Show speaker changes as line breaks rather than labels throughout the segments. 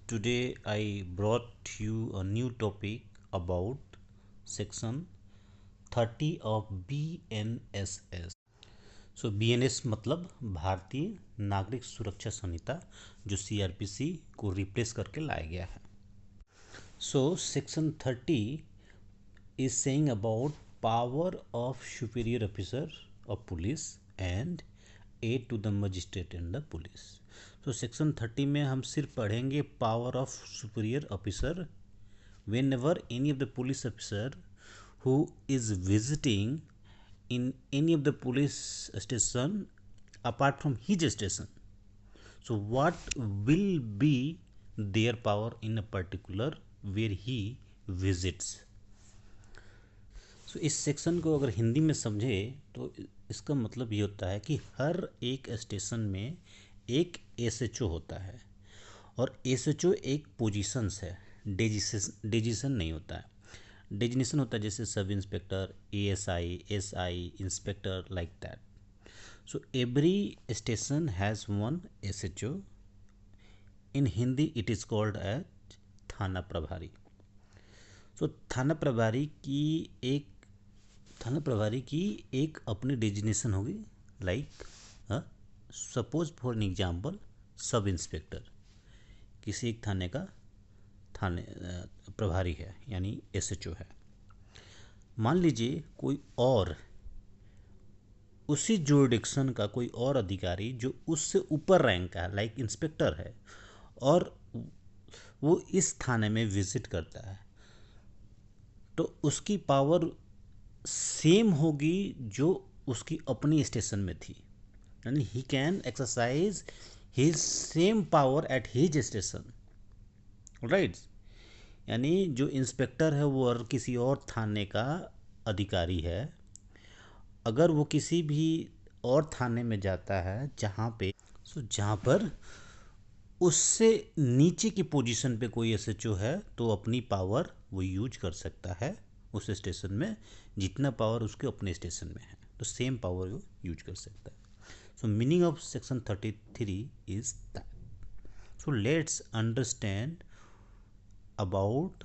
Today I brought you a new topic about section 30 of BNSS. So BNS मतलब भारतीय नागरिक सुरक्षा संहिता, जो CRPC को रिप्लेस करके लाया गया है. So section 30 is saying about power of superior officer of police and aid to the magistrate and the police. तो सेक्शन 30 में हम सिर्फ पढ़ेंगे power of superior officer when ever any of the police officer who is visiting in any of the police station apart from his station. So what will be their power in a particular where he visits. इस section को अगर हिंदी में समझे तो इसका मतलब ये होता है कि हर एक स्टेशन में एक एसएचओ होता है और एसएचओ एक पोजीशंस है, डेजिशन नहीं होता है. डेजिनेशन होता है जैसे sub inspector, ASI, SI, inspector, like that. So every station has one SHO. In Hindi it is called as thana prabhari. सो थाना प्रभारी की एक अपनी डेजिनेशन होगी. Like suppose for an example, sub inspector किसी एक थाने का प्रभारी है, यानी एसएचओ है. मान लीजिए कोई और उसी जुरिडिक्शन का कोई और अधिकारी जो उससे ऊपर रैंक का है, लाइक इंस्पेक्टर है, और वो इस थाने में विजिट करता है, तो उसकी पावर सेम होगी जो उसकी अपनी स्टेशन में थी. यानी he can exercise his same power at his station, right. यानी जो इंस्पेक्टर है वो और किसी और थाने का अधिकारी है, अगर वो किसी भी और थाने में जाता है जहाँ पर उससे नीचे की पोजीशन पे कोई एसएचओ है, तो अपनी पावर वो यूज कर सकता है उस स्टेशन में, जितना पावर उसके अपने स्टेशन में है, तो सेम पावर वो यूज कर सकता है. सो meaning of section 33 is that. So let's understand about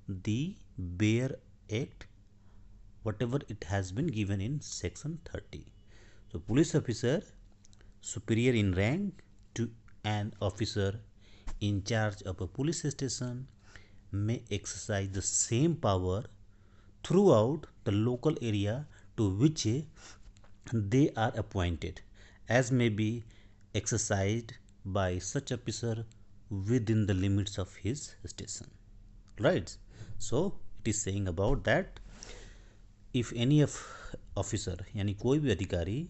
the bare act, whatever it has been given in section 30. So police officer superior in rank to an officer in charge of a police station may exercise the same power throughout the local area to which they are appointed, as may be exercised by such officer within the limits of his station, right. So it is saying about that if any officer, यानी कोई भी अधिकारी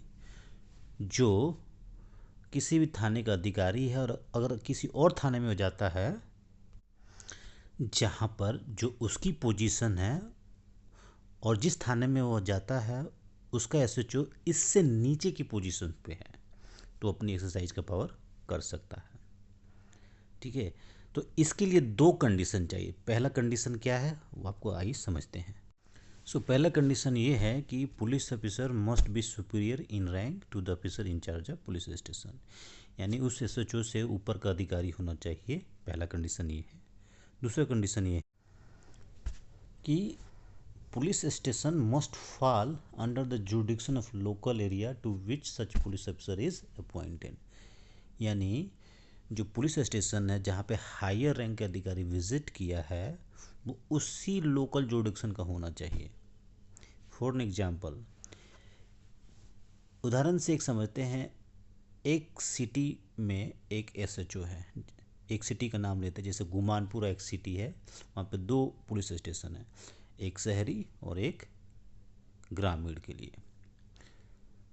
जो किसी भी थाने का अधिकारी है और अगर किसी और थाने में हो जाता है जहाँ पर जो उसकी पोजीशन है, और जिस थाने में वो जाता है उसका एसएचओ इससे नीचे की पोजीशन पे है, तो अपनी एक्सरसाइज का पावर कर सकता है. ठीक है, तो इसके लिए दो कंडीशन चाहिए. पहला कंडीशन क्या है वो आपको आइए समझते हैं. सो पहला कंडीशन ये है कि police officer must be superior in rank to the officer in charge of police station. यानी उस एसएचओ से ऊपर का अधिकारी होना चाहिए. पहला कंडीशन ये है. दूसरा कंडीशन ये है कि police station must fall under the jurisdiction of local area to which such police officer is appointed. यानी जो पुलिस स्टेशन है जहाँ पे हायर रैंक के अधिकारी विजिट किया है वो उसी लोकल जुरिडिक्शन का होना चाहिए. फॉर एन एग्जाम्पल, उदाहरण से एक समझते हैं, एक सिटी में एक एसएचओ है. एक सिटी का नाम लेते हैं, जैसे गुमानपुरा एक सिटी है, वहाँ पे दो पुलिस स्टेशन है, एक शहरी और एक ग्रामीण के लिए.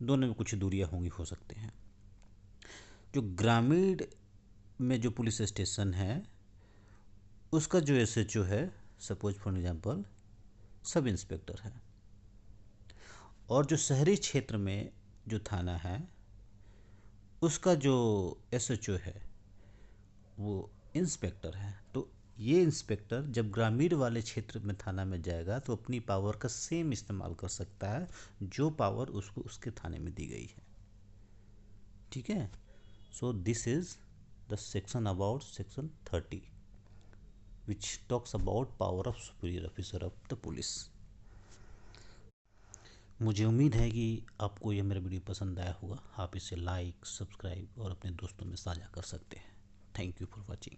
दोनों में कुछ दूरियाँ होंगी, हो सकते हैं. जो ग्रामीण में जो पुलिस स्टेशन है उसका जो एसएचओ है, suppose for example sub inspector है, और जो शहरी क्षेत्र में जो थाना है उसका जो एसएचओ है वो इंस्पेक्टर है. तो ये इंस्पेक्टर जब ग्रामीण वाले क्षेत्र में थाना में जाएगा तो अपनी पावर का सेम इस्तेमाल कर सकता है जो पावर उसको उसके थाने में दी गई है. ठीक है. So this is the section about section 30. which talks about power of superior officer of the police. मुझे उम्मीद है कि आपको यह मेरा वीडियो पसंद आया होगा। आप इसे लाइक, सब्सक्राइब और अपने दोस्तों में साझा कर सकते हैं। Thank you for watching.